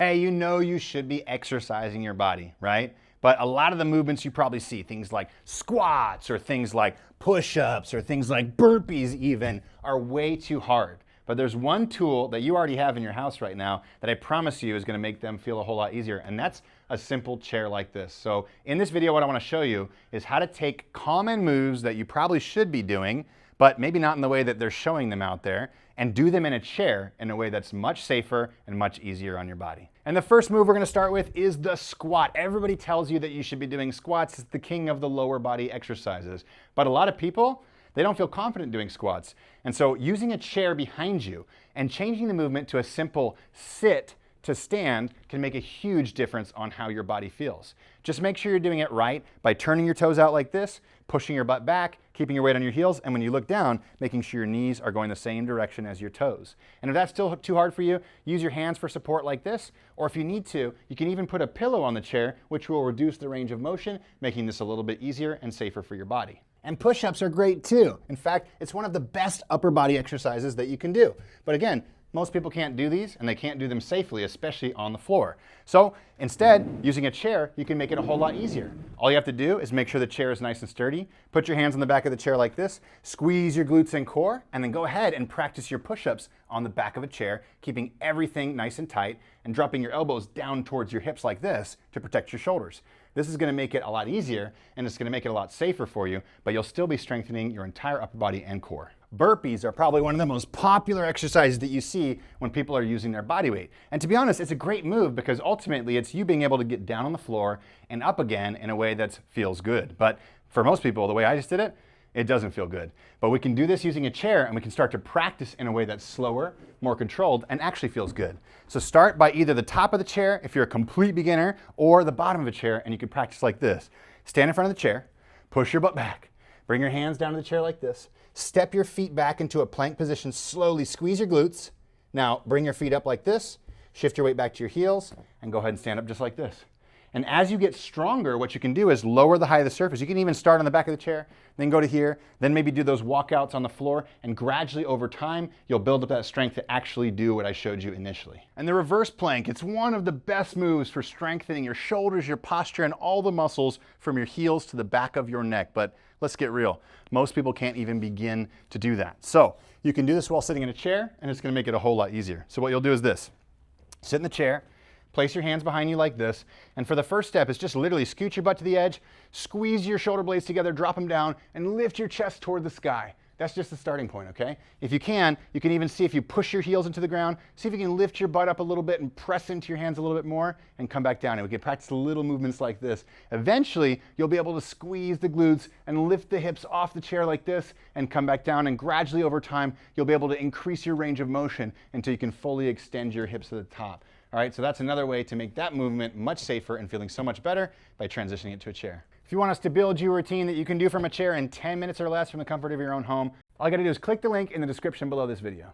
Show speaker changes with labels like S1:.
S1: Hey, you know you should be exercising your body, right? But a lot of the movements you probably see, things like squats or things like push-ups or things like burpees even, are way too hard. But there's one tool that you already have in your house right now that I promise you is gonna make them feel a whole lot easier, and that's a simple chair like this. So in this video, what I wanna show you is how to take common moves that you probably should be doing, but maybe not in the way that they're showing them out there, and do them in a chair in a way that's much safer and much easier on your body. And the first move we're gonna start with is the squat. Everybody tells you that you should be doing squats. It's the king of the lower body exercises. But a lot of people, they don't feel confident doing squats. And so using a chair behind you and changing the movement to a simple sit to stand can make a huge difference on how your body feels. Just make sure you're doing it right by turning your toes out like this, pushing your butt back, keeping your weight on your heels, and when you look down, making sure your knees are going the same direction as your toes. And if that's still too hard for you, use your hands for support like this, or if you need to, you can even put a pillow on the chair, which will reduce the range of motion, making this a little bit easier and safer for your body. And push-ups are great too. In fact, it's one of the best upper body exercises that you can do. But again, most people can't do these, and they can't do them safely, especially on the floor. So instead, using a chair, you can make it a whole lot easier. All you have to do is make sure the chair is nice and sturdy, put your hands on the back of the chair like this, squeeze your glutes and core, and then go ahead and practice your push-ups on the back of a chair, keeping everything nice and tight, and dropping your elbows down towards your hips like this to protect your shoulders. This is gonna make it a lot easier, and it's gonna make it a lot safer for you, but you'll still be strengthening your entire upper body and core. Burpees are probably one of the most popular exercises that you see when people are using their body weight. And to be honest, it's a great move because ultimately it's you being able to get down on the floor and up again in a way that feels good. But for most people, the way I just did it, it doesn't feel good. But we can do this using a chair, and we can start to practice in a way that's slower, more controlled, and actually feels good. So start by either the top of the chair if you're a complete beginner, or the bottom of a chair, and you can practice like this. Stand in front of the chair, push your butt back, bring your hands down to the chair like this, step your feet back into a plank position, slowly squeeze your glutes. Now bring your feet up like this, shift your weight back to your heels, and go ahead and stand up just like this. And as you get stronger, what you can do is lower the height of the surface. You can even start on the back of the chair, then go to here, then maybe do those walkouts on the floor, and gradually over time, you'll build up that strength to actually do what I showed you initially. And the reverse plank, it's one of the best moves for strengthening your shoulders, your posture, and all the muscles from your heels to the back of your neck. But let's get real. Most people can't even begin to do that. So you can do this while sitting in a chair, and it's gonna make it a whole lot easier. So what you'll do is this: sit in the chair, place your hands behind you like this, and for the first step, it's just literally scoot your butt to the edge, squeeze your shoulder blades together, drop them down, and lift your chest toward the sky. That's just the starting point, okay? If you can even see if you push your heels into the ground, see if you can lift your butt up a little bit and press into your hands a little bit more, and come back down. And we can practice little movements like this. Eventually, you'll be able to squeeze the glutes and lift the hips off the chair like this, and come back down, and gradually over time, you'll be able to increase your range of motion until you can fully extend your hips to the top. All right, so that's another way to make that movement much safer and feeling so much better by transitioning it to a chair. If you want us to build you a routine that you can do from a chair in 10 minutes or less from the comfort of your own home, all you gotta do is click the link in the description below this video.